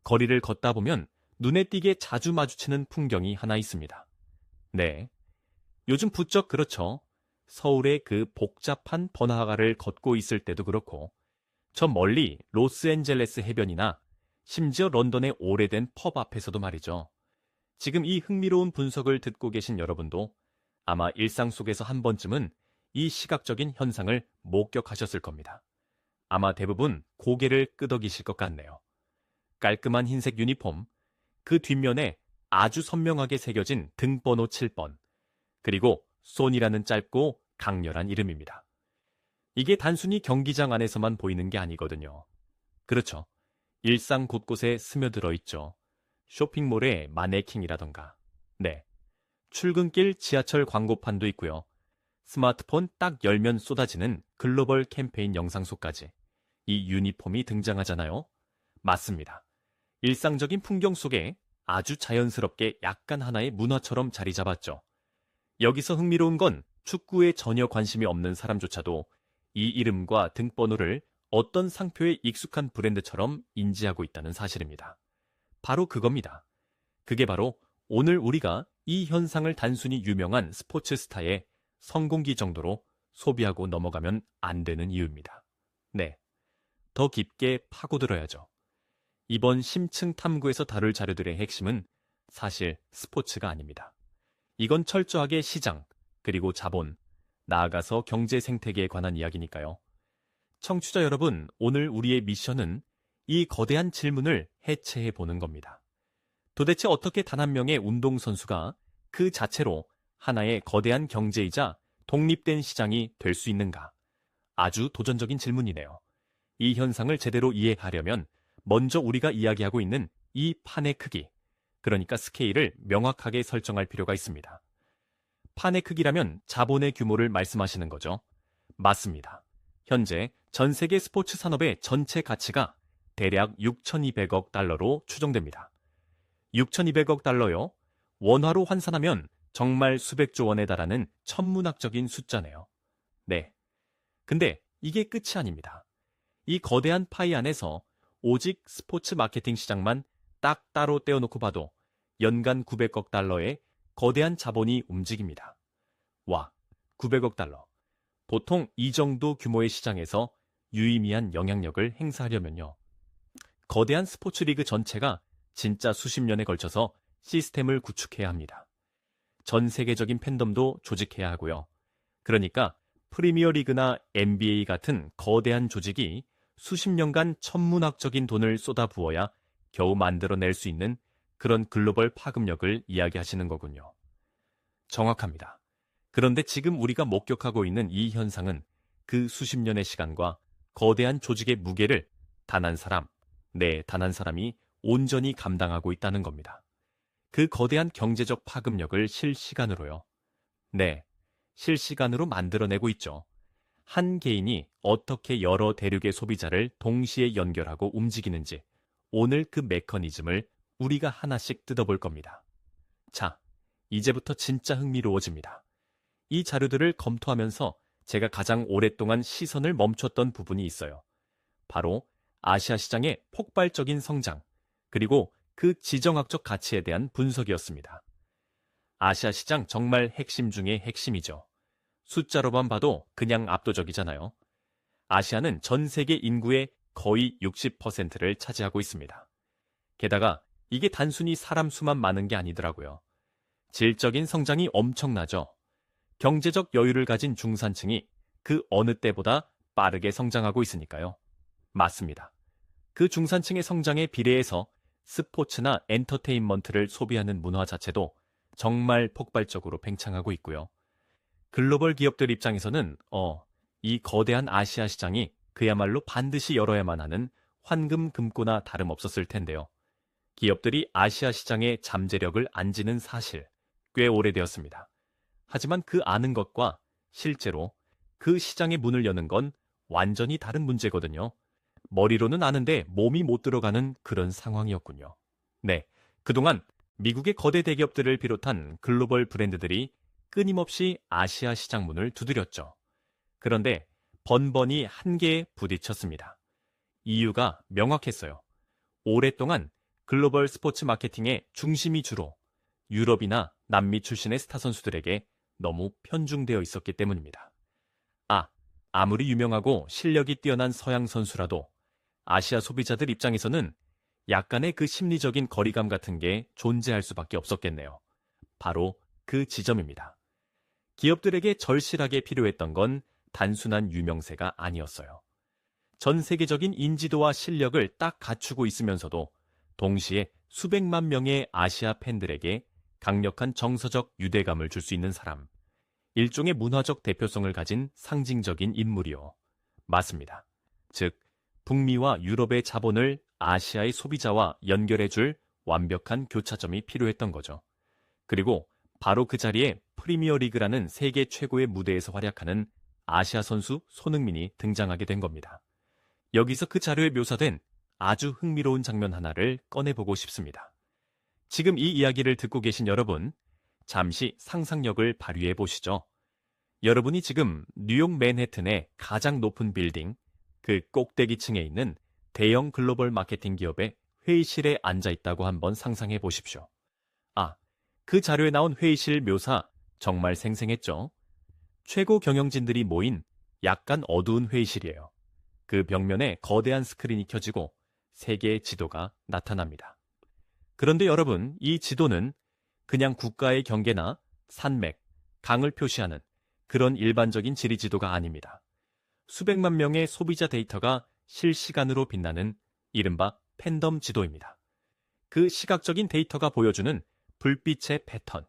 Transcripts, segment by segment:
거리를 걷다 보면 눈에 띄게 자주 마주치는 풍경이 하나 있습니다. 네, 요즘 부쩍 그렇죠. 서울의 그 복잡한 번화가를 걷고 있을 때도 그렇고, 저 멀리 로스앤젤레스 해변이나 심지어 런던의 오래된 펍 앞에서도 말이죠. 지금 이 흥미로운 분석을 듣고 계신 여러분도 아마 일상 속에서 한 번쯤은 이 시각적인 현상을 목격하셨을 겁니다. 아마 대부분 고개를 끄덕이실 것 같네요. 깔끔한 흰색 유니폼, 그 뒷면에 아주 선명하게 새겨진 등번호 7번, 그리고 손이라는 짧고 강렬한 이름입니다. 이게 단순히 경기장 안에서만 보이는 게 아니거든요. 그렇죠. 일상 곳곳에 스며들어 있죠. 쇼핑몰의 마네킹이라던가, 네, 출근길 지하철 광고판도 있고요. 스마트폰 딱 열면 쏟아지는 글로벌 캠페인 영상 속까지 이 유니폼이 등장하잖아요. 맞습니다. 일상적인 풍경 속에 아주 자연스럽게 약간 하나의 문화처럼 자리 잡았죠. 여기서 흥미로운 건 축구에 전혀 관심이 없는 사람조차도 이 이름과 등번호를 어떤 상표의 익숙한 브랜드처럼 인지하고 있다는 사실입니다. 바로 그겁니다. 그게 바로 오늘 우리가 이 현상을 단순히 유명한 스포츠 스타의 성공기 정도로 소비하고 넘어가면 안 되는 이유입니다. 네, 더 깊게 파고들어야죠. 이번 심층 탐구에서 다룰 자료들의 핵심은 사실 스포츠가 아닙니다. 이건 철저하게 시장, 그리고 자본, 나아가서 경제 생태계에 관한 이야기니까요. 청취자 여러분, 오늘 우리의 미션은 이 거대한 질문을 해체해 보는 겁니다. 도대체 어떻게 단 한 명의 운동선수가 그 자체로 하나의 거대한 경제이자 독립된 시장이 될 수 있는가? 아주 도전적인 질문이네요. 이 현상을 제대로 이해하려면 먼저 우리가 이야기하고 있는 이 판의 크기, 그러니까 스케일을 명확하게 설정할 필요가 있습니다. 판의 크기라면 자본의 규모를 말씀하시는 거죠? 맞습니다. 현재 전 세계 스포츠 산업의 전체 가치가 대략 6,200억 달러로 추정됩니다. 6,200억 달러요? 원화로 환산하면 정말 수백조 원에 달하는 천문학적인 숫자네요. 네. 근데 이게 끝이 아닙니다. 이 거대한 파이 안에서 오직 스포츠 마케팅 시장만 딱 따로 떼어놓고 봐도 연간 900억 달러의 거대한 자본이 움직입니다. 와, 900억 달러. 보통 이 정도 규모의 시장에서 유의미한 영향력을 행사하려면요. 거대한 스포츠 리그 전체가 진짜 수십 년에 걸쳐서 시스템을 구축해야 합니다. 전 세계적인 팬덤도 조직해야 하고요. 그러니까 프리미어 리그나 NBA 같은 거대한 조직이 수십 년간 천문학적인 돈을 쏟아부어야 겨우 만들어낼 수 있는 그런 글로벌 파급력을 이야기하시는 거군요. 정확합니다. 그런데 지금 우리가 목격하고 있는 이 현상은 그 수십 년의 시간과 거대한 조직의 무게를 단 한 사람, 단 한 사람이 온전히 감당하고 있다는 겁니다. 그 거대한 경제적 파급력을 실시간으로요. 네, 실시간으로 만들어내고 있죠. 한 개인이 어떻게 여러 대륙의 소비자를 동시에 연결하고 움직이는지 오늘 그 메커니즘을 우리가 하나씩 뜯어볼 겁니다. 자, 이제부터 진짜 흥미로워집니다. 이 자료들을 검토하면서 제가 가장 오랫동안 시선을 멈췄던 부분이 있어요. 바로 아시아 시장의 폭발적인 성장, 그리고 그 지정학적 가치에 대한 분석이었습니다. 아시아 시장 정말 핵심 중의 핵심이죠. 숫자로만 봐도 그냥 압도적이잖아요. 아시아는 전 세계 인구의 거의 60%를 차지하고 있습니다. 게다가 이게 단순히 사람 수만 많은 게 아니더라고요. 질적인 성장이 엄청나죠. 경제적 여유를 가진 중산층이 그 어느 때보다 빠르게 성장하고 있으니까요. 맞습니다. 그 중산층의 성장에 비례해서 스포츠나 엔터테인먼트를 소비하는 문화 자체도 정말 폭발적으로 팽창하고 있고요. 글로벌 기업들 입장에서는 이 거대한 아시아 시장이 그야말로 반드시 열어야만 하는 황금 금고나 다름없었을 텐데요. 기업들이 아시아 시장의 잠재력을 안 지는 사실 꽤 오래되었습니다. 하지만 그 아는 것과 실제로 그 시장의 문을 여는 건 완전히 다른 문제거든요. 머리로는 아는데 몸이 못 들어가는 그런 상황이었군요. 네, 그동안 미국의 거대 대기업들을 비롯한 글로벌 브랜드들이 끊임없이 아시아 시장 문을 두드렸죠. 그런데 번번이 한계에 부딪혔습니다. 이유가 명확했어요. 오랫동안 글로벌 스포츠 마케팅의 중심이 주로 유럽이나 남미 출신의 스타 선수들에게 너무 편중되어 있었기 때문입니다. 아무리 유명하고 실력이 뛰어난 서양 선수라도 아시아 소비자들 입장에서는 약간의 그 심리적인 거리감 같은 게 존재할 수밖에 없었겠네요. 바로 그 지점입니다. 기업들에게 절실하게 필요했던 건 단순한 유명세가 아니었어요. 전 세계적인 인지도와 실력을 딱 갖추고 있으면서도 동시에 수백만 명의 아시아 팬들에게 강력한 정서적 유대감을 줄 수 있는 사람, 일종의 문화적 대표성을 가진 상징적인 인물이요. 맞습니다. 즉, 북미와 유럽의 자본을 아시아의 소비자와 연결해줄 완벽한 교차점이 필요했던 거죠. 그리고 바로 그 자리에 프리미어리그라는 세계 최고의 무대에서 활약하는 아시아 선수 손흥민이 등장하게 된 겁니다. 여기서 그 자료에 묘사된 아주 흥미로운 장면 하나를 꺼내보고 싶습니다. 지금 이 이야기를 듣고 계신 여러분, 잠시 상상력을 발휘해 보시죠. 여러분이 지금 뉴욕 맨해튼의 가장 높은 빌딩, 그 꼭대기층에 있는 대형 글로벌 마케팅 기업의 회의실에 앉아 있다고 한번 상상해 보십시오. 그 자료에 나온 회의실 묘사 정말 생생했죠? 최고 경영진들이 모인 약간 어두운 회의실이에요. 그 벽면에 거대한 스크린이 켜지고 세계의 지도가 나타납니다. 그런데 여러분, 이 지도는 그냥 국가의 경계나 산맥, 강을 표시하는 그런 일반적인 지리 지도가 아닙니다. 수백만 명의 소비자 데이터가 실시간으로 빛나는 이른바 팬덤 지도입니다. 그 시각적인 데이터가 보여주는 불빛의 패턴,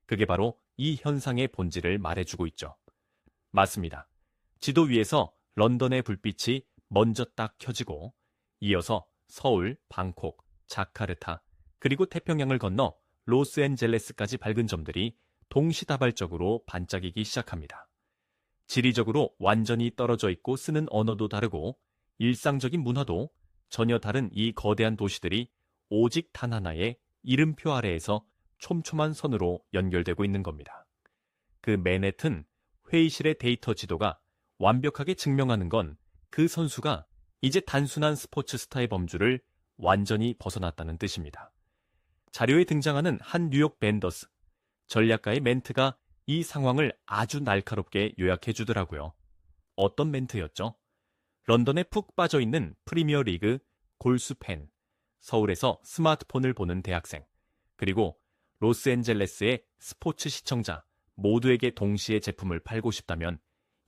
그게 바로 이 현상의 본질을 말해주고 있죠. 맞습니다. 지도 위에서 런던의 불빛이 먼저 딱 켜지고 이어서 서울, 방콕, 자카르타, 그리고 태평양을 건너 로스앤젤레스까지 밝은 점들이 동시다발적으로 반짝이기 시작합니다. 지리적으로 완전히 떨어져 있고 쓰는 언어도 다르고 일상적인 문화도 전혀 다른 이 거대한 도시들이 오직 단 하나의 이름표 아래에서 촘촘한 선으로 연결되고 있는 겁니다. 그 맨해튼 회의실의 데이터 지도가 완벽하게 증명하는 건 그 선수가 이제 단순한 스포츠 스타의 범주를 완전히 벗어났다는 뜻입니다. 자료에 등장하는 한 뉴욕 밴더스, 전략가의 멘트가 이 상황을 아주 날카롭게 요약해 주더라고요. 어떤 멘트였죠? 런던에 푹 빠져있는 프리미어 리그 골수 팬, 서울에서 스마트폰을 보는 대학생, 그리고 로스앤젤레스의 스포츠 시청자 모두에게 동시에 제품을 팔고 싶다면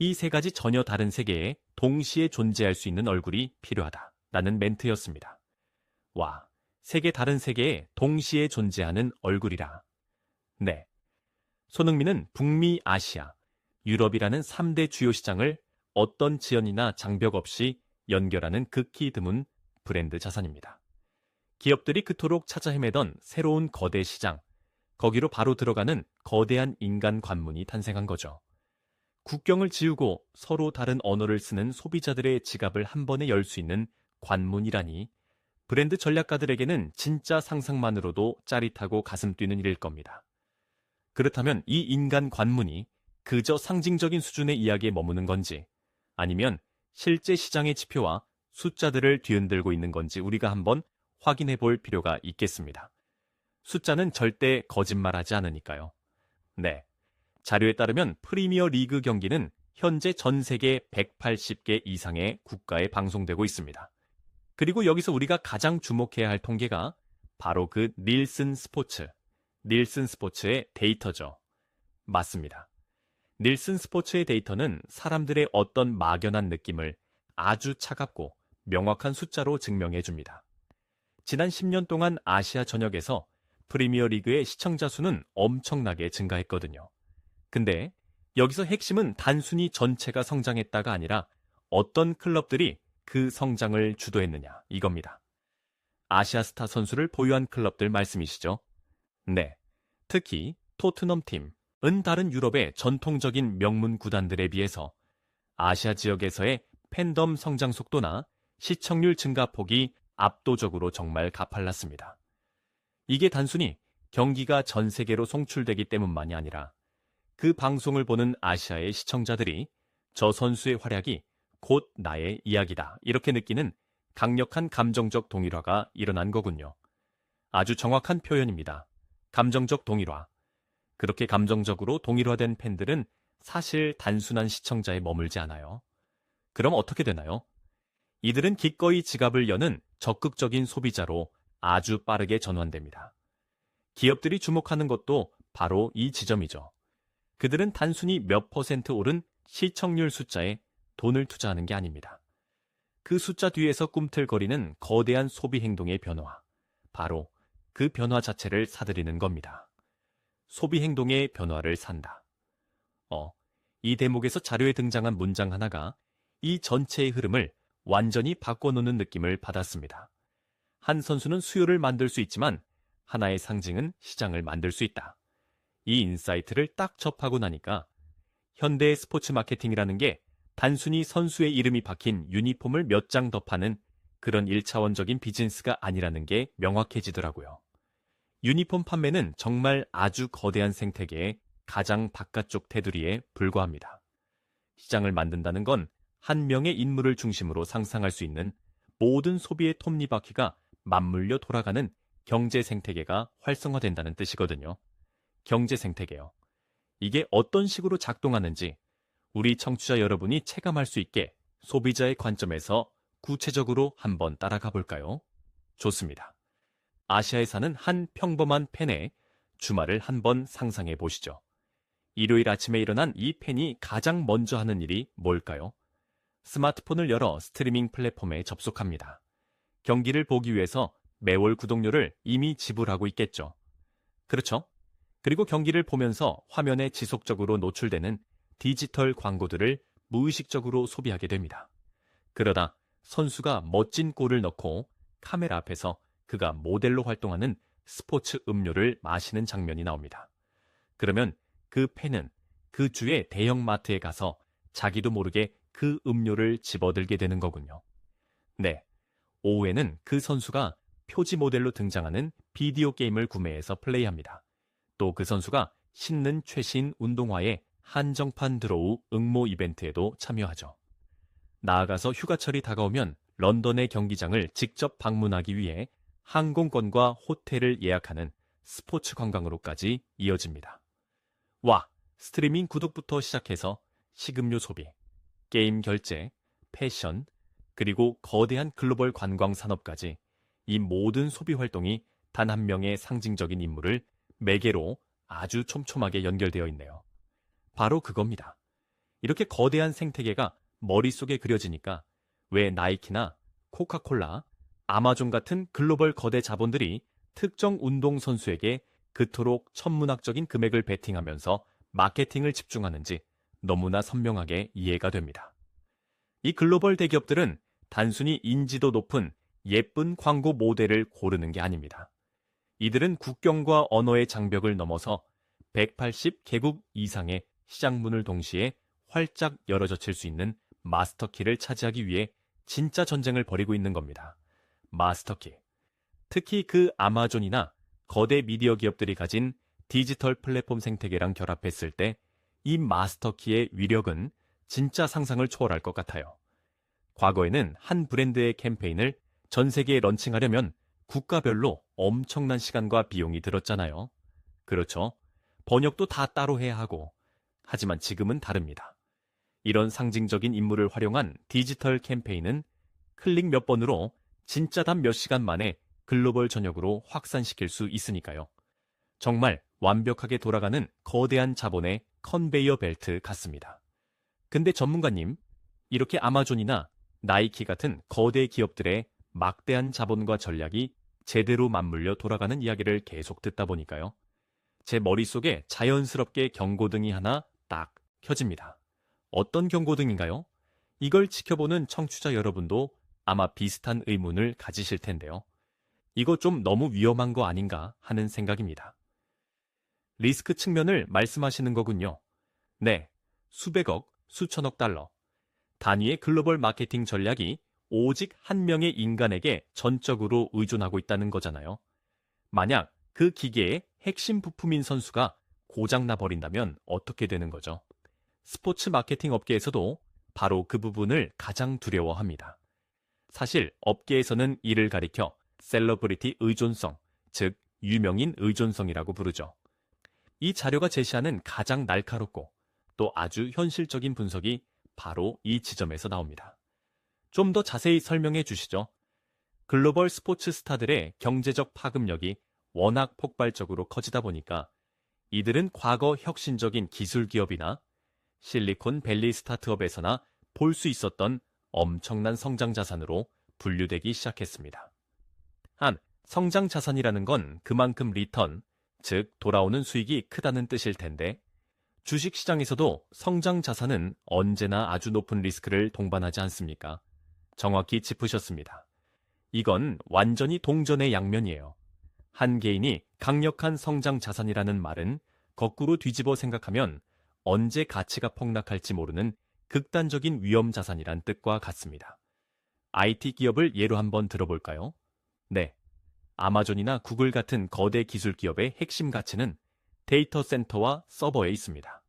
이 세 가지 전혀 다른 세계에 동시에 존재할 수 있는 얼굴이 필요하다라는 멘트였습니다. 와, 다른 세계에 동시에 존재하는 얼굴이라. 네. 손흥민은 북미 아시아, 유럽이라는 3대 주요 시장을 어떤 지연이나 장벽 없이 연결하는 극히 드문 브랜드 자산입니다. 기업들이 그토록 찾아 헤매던 새로운 거대 시장, 거기로 바로 들어가는 거대한 인간 관문이 탄생한 거죠. 국경을 지우고 서로 다른 언어를 쓰는 소비자들의 지갑을 한 번에 열 수 있는 관문이라니 브랜드 전략가들에게는 진짜 상상만으로도 짜릿하고 가슴 뛰는 일일 겁니다. 그렇다면 이 인간 관문이 그저 상징적인 수준의 이야기에 머무는 건지 아니면 실제 시장의 지표와 숫자들을 뒤흔들고 있는 건지 우리가 한번 확인해 볼 필요가 있겠습니다. 숫자는 절대 거짓말하지 않으니까요. 네. 자료에 따르면 프리미어 리그 경기는 현재 전 세계 180개 이상의 국가에 방송되고 있습니다. 그리고 여기서 우리가 가장 주목해야 할 통계가 바로 그 닐슨 스포츠의 데이터죠. 맞습니다. 닐슨 스포츠의 데이터는 사람들의 어떤 막연한 느낌을 아주 차갑고 명확한 숫자로 증명해 줍니다. 지난 10년 동안 아시아 전역에서 프리미어 리그의 시청자 수는 엄청나게 증가했거든요. 근데 여기서 핵심은 단순히 전체가 성장했다가 아니라 어떤 클럽들이 그 성장을 주도했느냐 이겁니다. 아시아 스타 선수를 보유한 클럽들 말씀이시죠? 네. 특히 토트넘 팀은 다른 유럽의 전통적인 명문 구단들에 비해서 아시아 지역에서의 팬덤 성장 속도나 시청률 증가폭이 압도적으로 정말 가팔랐습니다. 이게 단순히 경기가 전 세계로 송출되기 때문만이 아니라 그 방송을 보는 아시아의 시청자들이 저 선수의 활약이 곧 나의 이야기다 이렇게 느끼는 강력한 감정적 동일화가 일어난 거군요. 아주 정확한 표현입니다. 감정적 동일화. 그렇게 감정적으로 동일화된 팬들은 사실 단순한 시청자에 머물지 않아요. 그럼 어떻게 되나요? 이들은 기꺼이 지갑을 여는 적극적인 소비자로 아주 빠르게 전환됩니다. 기업들이 주목하는 것도 바로 이 지점이죠. 그들은 단순히 몇 퍼센트 오른 시청률 숫자에 돈을 투자하는 게 아닙니다. 그 숫자 뒤에서 꿈틀거리는 거대한 소비 행동의 변화, 바로 그 변화 자체를 사들이는 겁니다. 소비 행동의 변화를 산다. 이 대목에서 자료에 등장한 문장 하나가 이 전체의 흐름을 완전히 바꿔놓는 느낌을 받았습니다. 한 선수는 수요를 만들 수 있지만 하나의 상징은 시장을 만들 수 있다. 이 인사이트를 딱 접하고 나니까 현대의 스포츠 마케팅이라는 게 단순히 선수의 이름이 박힌 유니폼을 몇 장 더 파는 그런 1차원적인 비즈니스가 아니라는 게 명확해지더라고요. 유니폼 판매는 정말 아주 거대한 생태계의 가장 바깥쪽 테두리에 불과합니다. 시장을 만든다는 건 한 명의 인물을 중심으로 상상할 수 있는 모든 소비의 톱니바퀴가 맞물려 돌아가는 경제 생태계가 활성화된다는 뜻이거든요. 경제 생태계요. 이게 어떤 식으로 작동하는지 우리 청취자 여러분이 체감할 수 있게 소비자의 관점에서 구체적으로 한번 따라가 볼까요? 좋습니다. 아시아에 사는 한 평범한 팬의 주말을 한번 상상해 보시죠. 일요일 아침에 일어난 이 팬이 가장 먼저 하는 일이 뭘까요? 스마트폰을 열어 스트리밍 플랫폼에 접속합니다. 경기를 보기 위해서 매월 구독료를 이미 지불하고 있겠죠. 그렇죠? 그리고 경기를 보면서 화면에 지속적으로 노출되는 디지털 광고들을 무의식적으로 소비하게 됩니다. 그러다 선수가 멋진 골을 넣고 카메라 앞에서 그가 모델로 활동하는 스포츠 음료를 마시는 장면이 나옵니다. 그러면 그 팬은 그 주의 대형마트에 가서 자기도 모르게 그 음료를 집어들게 되는 거군요. 네, 오후에는 그 선수가 표지 모델로 등장하는 비디오 게임을 구매해서 플레이합니다. 또 그 선수가 신는 최신 운동화에 한정판 드로우 응모 이벤트에도 참여하죠. 나아가서 휴가철이 다가오면 런던의 경기장을 직접 방문하기 위해 항공권과 호텔을 예약하는 스포츠 관광으로까지 이어집니다. 와, 스트리밍 구독부터 시작해서 식음료 소비, 게임 결제, 패션, 그리고 거대한 글로벌 관광 산업까지 이 모든 소비 활동이 단 한 명의 상징적인 인물을 매개로 아주 촘촘하게 연결되어 있네요. 바로 그겁니다. 이렇게 거대한 생태계가 머릿속에 그려지니까 왜 나이키나 코카콜라, 아마존 같은 글로벌 거대 자본들이 특정 운동선수에게 그토록 천문학적인 금액을 베팅하면서 마케팅을 집중하는지 너무나 선명하게 이해가 됩니다. 이 글로벌 대기업들은 단순히 인지도 높은 예쁜 광고 모델을 고르는 게 아닙니다. 이들은 국경과 언어의 장벽을 넘어서 180개국 이상의 시장문을 동시에 활짝 열어젖힐 수 있는 마스터키를 차지하기 위해 진짜 전쟁을 벌이고 있는 겁니다. 마스터키. 특히 그 아마존이나 거대 미디어 기업들이 가진 디지털 플랫폼 생태계랑 결합했을 때 이 마스터키의 위력은 진짜 상상을 초월할 것 같아요. 과거에는 한 브랜드의 캠페인을 전 세계에 런칭하려면 국가별로 엄청난 시간과 비용이 들었잖아요. 그렇죠. 번역도 다 따로 해야 하고. 하지만 지금은 다릅니다. 이런 상징적인 인물을 활용한 디지털 캠페인은 클릭 몇 번으로 진짜 단 몇 시간 만에 글로벌 전역으로 확산시킬 수 있으니까요. 정말 완벽하게 돌아가는 거대한 자본의 컨베이어 벨트 같습니다. 근데 전문가님, 이렇게 아마존이나 나이키 같은 거대 기업들의 막대한 자본과 전략이 제대로 맞물려 돌아가는 이야기를 계속 듣다 보니까요. 제 머릿속에 자연스럽게 경고등이 하나 딱 켜집니다. 어떤 경고등인가요? 이걸 지켜보는 청취자 여러분도 아마 비슷한 의문을 가지실 텐데요. 이거 좀 너무 위험한 거 아닌가 하는 생각입니다. 리스크 측면을 말씀하시는 거군요. 네, 수백억, 수천억 달러. 단위의 글로벌 마케팅 전략이 오직 한 명의 인간에게 전적으로 의존하고 있다는 거잖아요. 만약 그 기계의 핵심 부품인 선수가 고장나 버린다면 어떻게 되는 거죠? 스포츠 마케팅 업계에서도 바로 그 부분을 가장 두려워합니다. 사실 업계에서는 이를 가리켜 셀러브리티 의존성, 즉 유명인 의존성이라고 부르죠. 이 자료가 제시하는 가장 날카롭고 또 아주 현실적인 분석이 바로 이 지점에서 나옵니다. 좀 더 자세히 설명해 주시죠. 글로벌 스포츠 스타들의 경제적 파급력이 워낙 폭발적으로 커지다 보니까 이들은 과거 혁신적인 기술 기업이나 실리콘밸리 스타트업에서나 볼 수 있었던 엄청난 성장 자산으로 분류되기 시작했습니다. 성장 자산이라는 건 그만큼 리턴, 즉 돌아오는 수익이 크다는 뜻일 텐데 주식시장에서도 성장 자산은 언제나 아주 높은 리스크를 동반하지 않습니까? 정확히 짚으셨습니다. 이건 완전히 동전의 양면이에요. 한 개인이 강력한 성장 자산이라는 말은 거꾸로 뒤집어 생각하면 언제 가치가 폭락할지 모르는 극단적인 위험 자산이란 뜻과 같습니다. IT 기업을 예로 한번 들어볼까요? 네. 아마존이나 구글 같은 거대 기술 기업의 핵심 가치는 데이터 센터와 서버에 있습니다.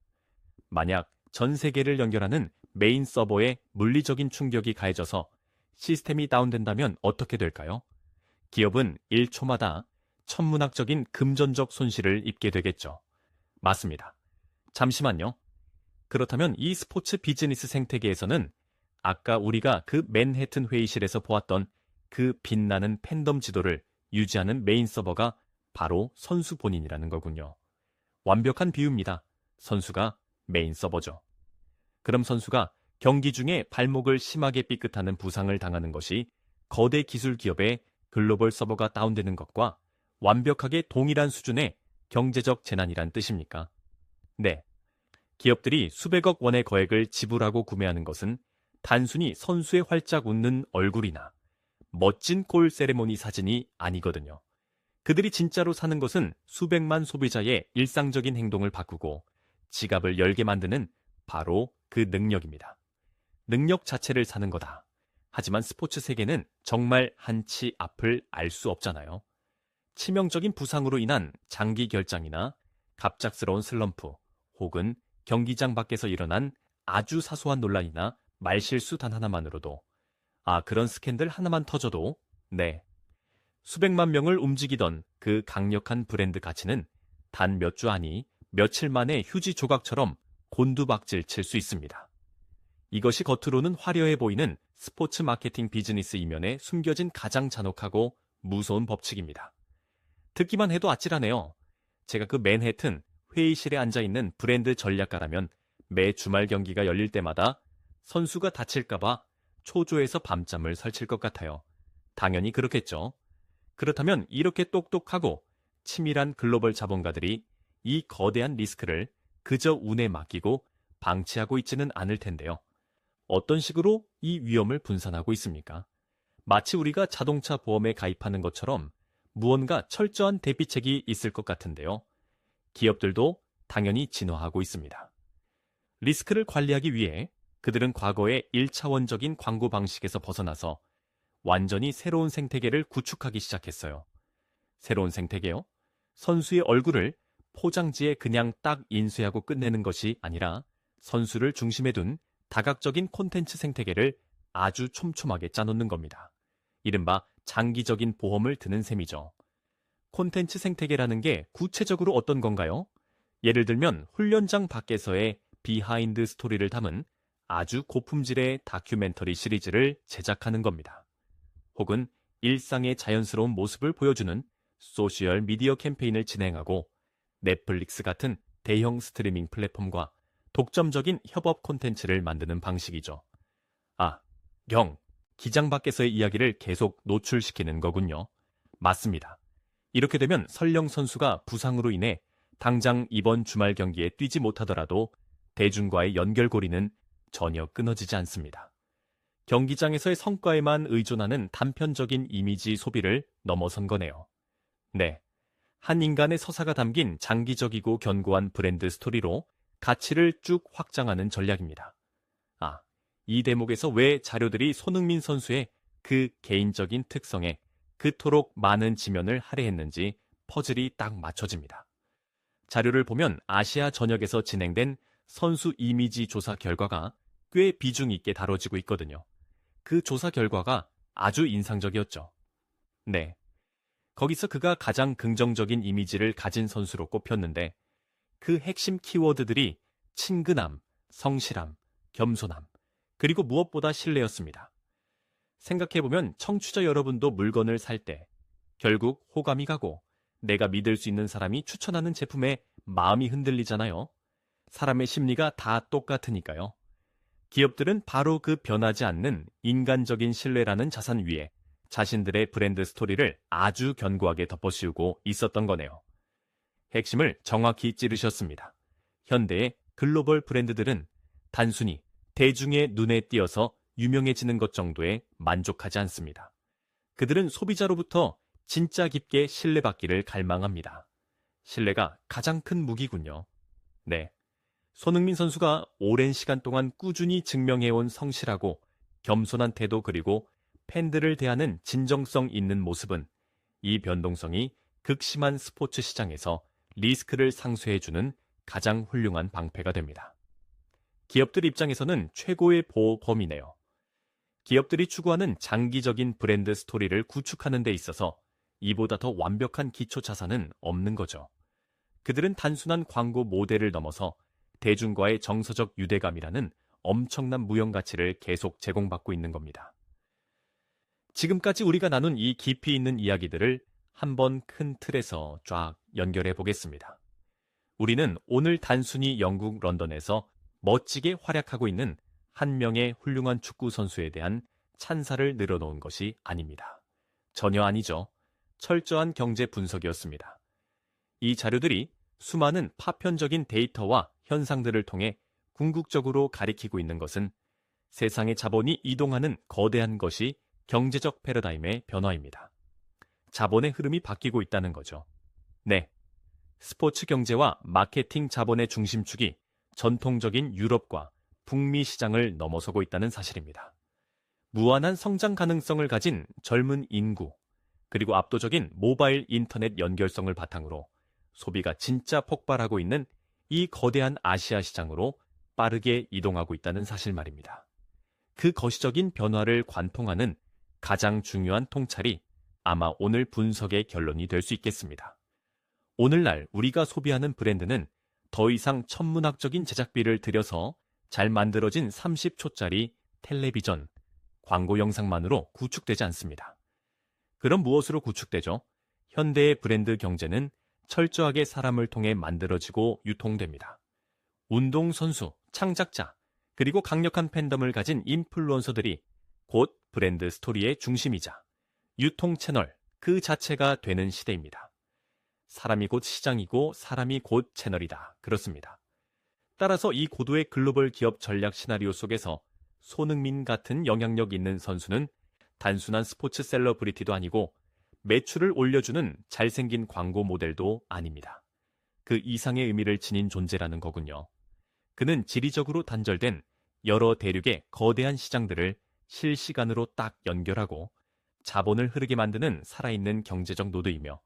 만약 전 세계를 연결하는 메인 서버에 물리적인 충격이 가해져서 시스템이 다운된다면 어떻게 될까요? 기업은 1초마다 천문학적인 금전적 손실을 입게 되겠죠. 맞습니다. 잠시만요. 그렇다면 이 스포츠 비즈니스 생태계에서는 아까 우리가 그 맨해튼 회의실에서 보았던 그 빛나는 팬덤 지도를 유지하는 메인 서버가 바로 선수 본인이라는 거군요. 완벽한 비유입니다. 선수가 메인 서버죠. 그럼 선수가 경기 중에 발목을 심하게 삐끗하는 부상을 당하는 것이 거대 기술 기업의 글로벌 서버가 다운되는 것과 완벽하게 동일한 수준의 경제적 재난이란 뜻입니까? 네. 기업들이 수백억 원의 거액을 지불하고 구매하는 것은 단순히 선수의 활짝 웃는 얼굴이나 멋진 골 세레모니 사진이 아니거든요. 그들이 진짜로 사는 것은 수백만 소비자의 일상적인 행동을 바꾸고 지갑을 열게 만드는 바로 그 능력입니다. 능력 자체를 사는 거다. 하지만 스포츠 세계는 정말 한치 앞을 알 수 없잖아요. 치명적인 부상으로 인한 장기 결장이나 갑작스러운 슬럼프 혹은 경기장 밖에서 일어난 아주 사소한 논란이나 말실수 단 하나만으로도 그런 스캔들 하나만 터져도 네. 수백만 명을 움직이던 그 강력한 브랜드 가치는 단 몇 주 아니 며칠 만에 휴지 조각처럼 곤두박질 칠 수 있습니다. 이것이 겉으로는 화려해 보이는 스포츠 마케팅 비즈니스 이면에 숨겨진 가장 잔혹하고 무서운 법칙입니다. 듣기만 해도 아찔하네요. 제가 그 맨해튼 회의실에 앉아있는 브랜드 전략가라면 매 주말 경기가 열릴 때마다 선수가 다칠까봐 초조해서 밤잠을 설칠 것 같아요. 당연히 그렇겠죠. 그렇다면 이렇게 똑똑하고 치밀한 글로벌 자본가들이 이 거대한 리스크를 그저 운에 맡기고 방치하고 있지는 않을 텐데요. 어떤 식으로 이 위험을 분산하고 있습니까? 마치 우리가 자동차 보험에 가입하는 것처럼 무언가 철저한 대비책이 있을 것 같은데요. 기업들도 당연히 진화하고 있습니다. 리스크를 관리하기 위해 그들은 과거의 1차원적인 광고 방식에서 벗어나서 완전히 새로운 생태계를 구축하기 시작했어요. 새로운 생태계요? 선수의 얼굴을 포장지에 그냥 딱 인쇄하고 끝내는 것이 아니라 선수를 중심에 둔 다각적인 콘텐츠 생태계를 아주 촘촘하게 짜놓는 겁니다. 이른바 장기적인 보험을 드는 셈이죠. 콘텐츠 생태계라는 게 구체적으로 어떤 건가요? 예를 들면 훈련장 밖에서의 비하인드 스토리를 담은 아주 고품질의 다큐멘터리 시리즈를 제작하는 겁니다. 혹은 일상의 자연스러운 모습을 보여주는 소셜 미디어 캠페인을 진행하고 넷플릭스 같은 대형 스트리밍 플랫폼과 독점적인 협업 콘텐츠를 만드는 방식이죠. 기장 밖에서의 이야기를 계속 노출시키는 거군요. 맞습니다. 이렇게 되면 설령 선수가 부상으로 인해 당장 이번 주말 경기에 뛰지 못하더라도 대중과의 연결고리는 전혀 끊어지지 않습니다. 경기장에서의 성과에만 의존하는 단편적인 이미지 소비를 넘어선 거네요. 네. 한 인간의 서사가 담긴 장기적이고 견고한 브랜드 스토리로 가치를 쭉 확장하는 전략입니다. 이 대목에서 왜 자료들이 손흥민 선수의 그 개인적인 특성에 그토록 많은 지면을 할애했는지 퍼즐이 딱 맞춰집니다. 자료를 보면 아시아 전역에서 진행된 선수 이미지 조사 결과가 꽤 비중 있게 다뤄지고 있거든요. 그 조사 결과가 아주 인상적이었죠. 네. 거기서 그가 가장 긍정적인 이미지를 가진 선수로 꼽혔는데 그 핵심 키워드들이 친근함, 성실함, 겸손함, 그리고 무엇보다 신뢰였습니다. 생각해보면 청취자 여러분도 물건을 살 때 결국 호감이 가고 내가 믿을 수 있는 사람이 추천하는 제품에 마음이 흔들리잖아요. 사람의 심리가 다 똑같으니까요. 기업들은 바로 그 변하지 않는 인간적인 신뢰라는 자산 위에 자신들의 브랜드 스토리를 아주 견고하게 덮어씌우고 있었던 거네요. 핵심을 정확히 찌르셨습니다. 현대의 글로벌 브랜드들은 단순히 대중의 눈에 띄어서 유명해지는 것 정도에 만족하지 않습니다. 그들은 소비자로부터 진짜 깊게 신뢰받기를 갈망합니다. 신뢰가 가장 큰 무기군요. 네. 손흥민 선수가 오랜 시간 동안 꾸준히 증명해온 성실하고 겸손한 태도 그리고 팬들을 대하는 진정성 있는 모습은 이 변동성이 극심한 스포츠 시장에서 리스크를 상쇄해주는 가장 훌륭한 방패가 됩니다. 기업들 입장에서는 최고의 보호 범위네요. 기업들이 추구하는 장기적인 브랜드 스토리를 구축하는 데 있어서 이보다 더 완벽한 기초 자산은 없는 거죠. 그들은 단순한 광고 모델을 넘어서 대중과의 정서적 유대감이라는 엄청난 무형 가치를 계속 제공받고 있는 겁니다. 지금까지 우리가 나눈 이 깊이 있는 이야기들을 한번 큰 틀에서 쫙 연결해 보겠습니다. 우리는 오늘 단순히 영국 런던에서 멋지게 활약하고 있는 한 명의 훌륭한 축구 선수에 대한 찬사를 늘어놓은 것이 아닙니다. 전혀 아니죠. 철저한 경제 분석이었습니다. 이 자료들이 수많은 파편적인 데이터와 현상들을 통해 궁극적으로 가리키고 있는 것은 세상의 자본이 이동하는 거대한 것이 경제적 패러다임의 변화입니다. 자본의 흐름이 바뀌고 있다는 거죠. 네, 스포츠 경제와 마케팅 자본의 중심축이 전통적인 유럽과 북미 시장을 넘어서고 있다는 사실입니다. 무한한 성장 가능성을 가진 젊은 인구, 그리고 압도적인 모바일 인터넷 연결성을 바탕으로 소비가 진짜 폭발하고 있는 이 거대한 아시아 시장으로 빠르게 이동하고 있다는 사실 말입니다. 그 거시적인 변화를 관통하는 가장 중요한 통찰이 아마 오늘 분석의 결론이 될 수 있겠습니다. 오늘날 우리가 소비하는 브랜드는 더 이상 천문학적인 제작비를 들여서 잘 만들어진 30초짜리 텔레비전, 광고 영상만으로 구축되지 않습니다. 그럼 무엇으로 구축되죠? 현대의 브랜드 경제는 철저하게 사람을 통해 만들어지고 유통됩니다. 운동선수, 창작자, 그리고 강력한 팬덤을 가진 인플루언서들이 곧 브랜드 스토리의 중심이자 유통 채널 그 자체가 되는 시대입니다. 사람이 곧 시장이고 사람이 곧 채널이다. 그렇습니다. 따라서 이 고도의 글로벌 기업 전략 시나리오 속에서 손흥민 같은 영향력 있는 선수는 단순한 스포츠 셀러브리티도 아니고 매출을 올려주는 잘생긴 광고 모델도 아닙니다. 그 이상의 의미를 지닌 존재라는 거군요. 그는 지리적으로 단절된 여러 대륙의 거대한 시장들을 실시간으로 딱 연결하고 자본을 흐르게 만드는 살아있는 경제적 노드이며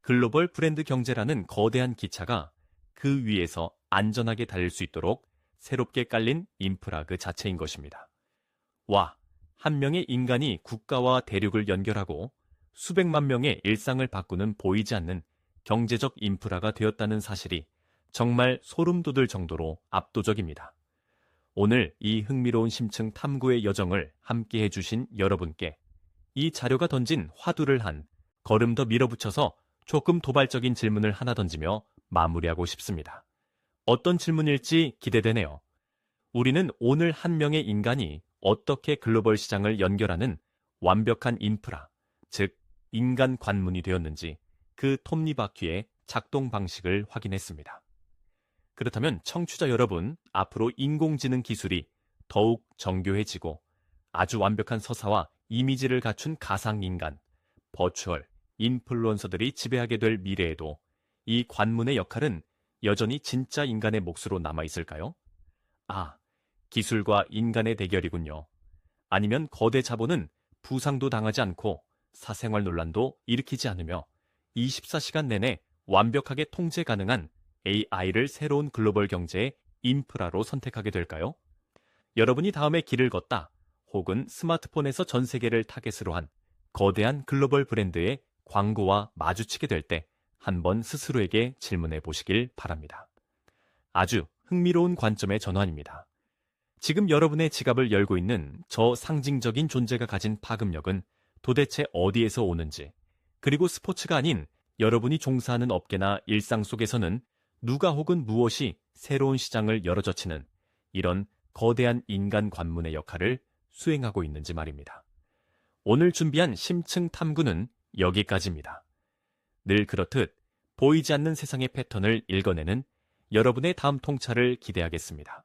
글로벌 브랜드 경제라는 거대한 기차가 그 위에서 안전하게 달릴 수 있도록 새롭게 깔린 인프라 그 자체인 것입니다. 와, 한 명의 인간이 국가와 대륙을 연결하고 수백만 명의 일상을 바꾸는 보이지 않는 경제적 인프라가 되었다는 사실이 정말 소름 돋을 정도로 압도적입니다. 오늘 이 흥미로운 심층 탐구의 여정을 함께 해주신 여러분께 이 자료가 던진 화두를 한 걸음 더 밀어붙여서 조금 도발적인 질문을 하나 던지며 마무리하고 싶습니다. 어떤 질문일지 기대되네요. 우리는 오늘 한 명의 인간이 어떻게 글로벌 시장을 연결하는 완벽한 인프라, 즉 인간 관문이 되었는지 그 톱니바퀴의 작동 방식을 확인했습니다. 그렇다면 청취자 여러분, 앞으로 인공지능 기술이 더욱 정교해지고 아주 완벽한 서사와 이미지를 갖춘 가상인간, 버추얼, 인플루언서들이 지배하게 될 미래에도 이 관문의 역할은 여전히 진짜 인간의 몫으로 남아있을까요? 아, 기술과 인간의 대결이군요. 아니면 거대 자본은 부상도 당하지 않고 사생활 논란도 일으키지 않으며 24시간 내내 완벽하게 통제 가능한 AI를 새로운 글로벌 경제의 인프라로 선택하게 될까요? 여러분이 다음에 길을 걷다 혹은 스마트폰에서 전 세계를 타겟으로 한 거대한 글로벌 브랜드의 광고와 마주치게 될 때 한번 스스로에게 질문해 보시길 바랍니다. 아주 흥미로운 관점의 전환입니다. 지금 여러분의 지갑을 열고 있는 저 상징적인 존재가 가진 파급력은 도대체 어디에서 오는지, 그리고 스포츠가 아닌 여러분이 종사하는 업계나 일상 속에서는 누가 혹은 무엇이 새로운 시장을 열어젖히는 이런 거대한 인간 관문의 역할을 수행하고 있는지 말입니다. 오늘 준비한 심층 탐구는 여기까지입니다. 늘 그렇듯 보이지 않는 세상의 패턴을 읽어내는 여러분의 다음 통찰을 기대하겠습니다.